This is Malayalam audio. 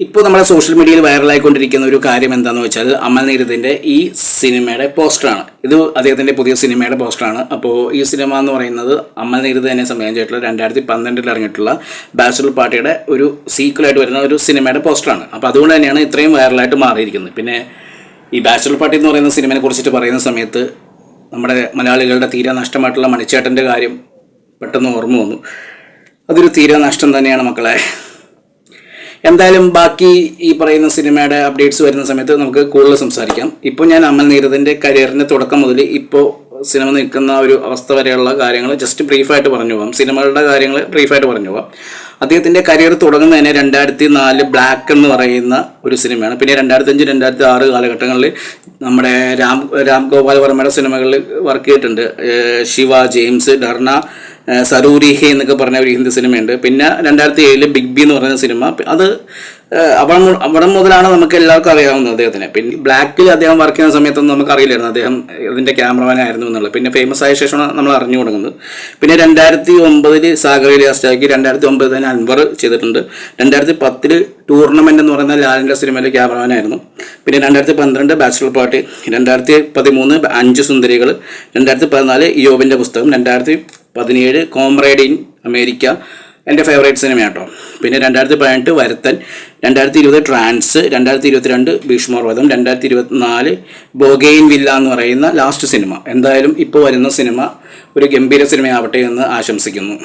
ഇപ്പോൾ നമ്മുടെ സോഷ്യൽ മീഡിയയിൽ വൈറലായിക്കൊണ്ടിരിക്കുന്ന ഒരു കാര്യം എന്താണെന്ന് വെച്ചാൽ അമൽ നീരദിൻ്റെ ഈ സിനിമയുടെ പോസ്റ്ററാണ്. ഇത് അദ്ദേഹത്തിൻ്റെ പുതിയ സിനിമയുടെ പോസ്റ്ററാണ്. അപ്പോൾ ഈ സിനിമ എന്ന് പറയുന്നത് അമൽ നീരദ് തന്നെ സംവിധാനിച്ചിട്ടുള്ള 2012 ഇറങ്ങിയിട്ടുള്ള ബാച്ചലർ പാർട്ടിയുടെ ഒരു സീക്വലായിട്ട് വരുന്ന ഒരു സിനിമയുടെ പോസ്റ്ററാണ്. അപ്പോൾ അതുകൊണ്ട് തന്നെയാണ് ഇത്രയും വൈറലായിട്ട് മാറിയിരിക്കുന്നത്. പിന്നെ ഈ ബാച്ചലർ പാർട്ടി എന്ന് പറയുന്ന സിനിമയെ കുറിച്ചിട്ട് പറയുന്ന സമയത്ത് നമ്മുടെ മലയാളികളുടെ തീരെ നഷ്ടമായിട്ടുള്ള മണിച്ചേട്ടൻ്റെ കാര്യം പെട്ടെന്ന് ഓർമ്മ വന്നു. അതൊരു തീരെ നഷ്ടം തന്നെയാണ് മക്കളെ. എന്തായാലും ബാക്കി ഈ പറയുന്ന സിനിമയുടെ അപ്ഡേറ്റ്സ് വരുന്ന സമയത്ത് നമുക്ക് കൂടുതൽ സംസാരിക്കാം. ഇപ്പോൾ ഞാൻ അമൽ നീരദിൻ്റെ കരിയറിൻ്റെ തുടക്കം മുതൽ ഇപ്പോൾ സിനിമ നിൽക്കുന്ന ഒരു അവസ്ഥ വരെയുള്ള കാര്യങ്ങൾ ജസ്റ്റ് ബ്രീഫായിട്ട് പറഞ്ഞു പോകാം. സിനിമകളുടെ കാര്യങ്ങൾ ബ്രീഫായിട്ട് പറഞ്ഞു പോകാം. അദ്ദേഹത്തിൻ്റെ കരിയർ തുടങ്ങുന്നതിന് 2004 ബ്ലാക്ക് എന്ന് പറയുന്ന ഒരു സിനിമയാണ്. പിന്നെ 2005, 2006 കാലഘട്ടങ്ങളിൽ നമ്മുടെ രാം ഗോപാൽ വർമ്മയുടെ സിനിമകളിൽ വർക്ക് ചെയ്തിട്ടുണ്ട്. ശിവ, ജെയിംസ്, ഡർണ, സരൂരിഹെ എന്നൊക്കെ പറഞ്ഞ ഒരു ഹിന്ദി സിനിമയുണ്ട്. പിന്നെ 2007 ബിഗ് ബി എന്ന് പറയുന്ന സിനിമ, അത് അവിടെ മുതലാണ് നമുക്ക് എല്ലാവർക്കും അറിയാവുന്നത് അദ്ദേഹത്തിന്. പിന്നെ ബ്ലാക്കിൽ അദ്ദേഹം വർക്ക് ചെയ്യുന്ന സമയത്തൊന്നും നമുക്ക് അറിയില്ലായിരുന്നു അദ്ദേഹം ഇതിൻ്റെ ക്യാമറമാനായിരുന്നു എന്നുള്ളത്. പിന്നെ ഫേമസ് ആയ ശേഷമാണ് നമ്മൾ അറിഞ്ഞു തുടങ്ങുന്നത്. പിന്നെ 2009 സാഗറിൽ ലാസ്റ്റാക്കി, 2009 തന്നെ അൻവർ ചെയ്തിട്ടുണ്ട്. 2010 ടൂർണമെൻ്റ് എന്ന് പറയുന്ന ലാലിൻ്റെ സിനിമയിലെ ക്യാമറമാനായിരുന്നു. പിന്നെ 2012 ബാച്ചലർ പാർട്ടി, 2013 5 സുന്ദരികൾ, 2014 യോബിൻ്റെ പുസ്തകം, 2017 കോംറേഡ് ഇൻ അമേരിക്ക എൻ്റെ ഫേവറേറ്റ് സിനിമയാട്ടോ. പിന്നെ 2018 വരുത്തൻ, 2020 ട്രാൻസ്, 2022 ഭീഷ്മോർവധം, 2024 ബോഗെയിൻ വില്ല എന്ന് പറയുന്ന ലാസ്റ്റ് സിനിമ. എന്തായാലും ഇപ്പോൾ വരുന്ന സിനിമ ഒരു ഗംഭീര സിനിമയാവട്ടെ എന്ന് ആശംസിക്കുന്നു.